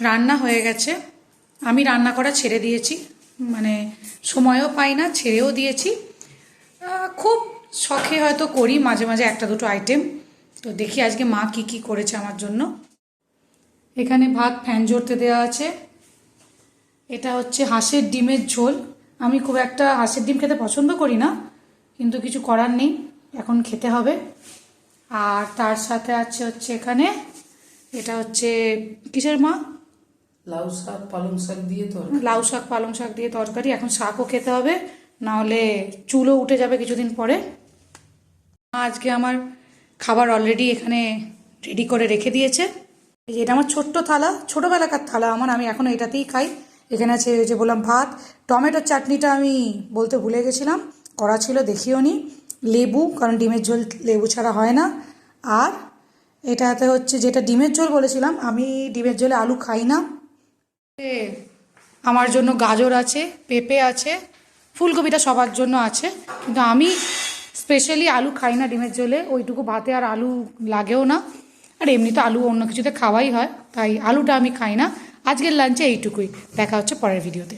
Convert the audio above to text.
রান্না হয়ে গেছে। আমি রান্না করা ছেড়ে দিয়েছি, মানে সময়ও পাই না, ছেড়েও দিয়েছি। খুব শখে হয়তো করি মাঝে মাঝে একটা দুটো আইটেম। তো দেখি আজকে মা কি কি করেছে আমার জন্য। এখানে ভাত ফ্যান জড়তে দেওয়া আছে। এটা হচ্ছে হাঁসের ডিমের ঝোল। আমি খুব একটা হাঁসের ডিম খেতে পছন্দ করি না, কিন্তু কিছু করার নেই, এখন খেতে হবে। আর তার সাথে হচ্ছে এখানে, এটা হচ্ছে কিসের মা? লাউ শাক পালং শাক দিয়ে তরকারি। লাউ শাক পালং শাক দিয়ে তরকারি। এখন শাকও খেতে হবে, নাহলে চুলও উঠে যাবে কিছুদিন পরে। আজকে আমার খাবার অলরেডি এখানে রেডি করে রেখে দিয়েছে। এই যে এটা আমার ছোট্ট থালা, ছোটোবেলাকার থালা আমার, আমি এখনও এটাতেই খাই। এখানে আছে ওই যে বললাম ভাত, টমেটোর চাটনিটা আমি বলতে ভুলে গেছিলাম, করা ছিল দেখিও নি, লেবু, কারণ ডিমের ঝোল লেবু ছাড়া হয় না। আর এটাতে হচ্ছে, যেটা ডিমের ঝোল বলেছিলাম, আমি ডিমের ঝোলে আলু খাই না। আমার জন্য গাজর আছে, পেঁপে আছে, ফুলকপিটা সবার জন্য আছে, কিন্তু আমি স্পেশালি আলু খাই না ডিমের ঝোলে। ওইটুকু ভাতে আর আলু লাগেও না। আর এমনি তো আলু অন্য কিছুতে খাওয়াই হয়, তাই আলুটা আমি খাই না। আজকের লাঞ্চে এইটুকুই। দেখা হচ্ছে পরের ভিডিওতে।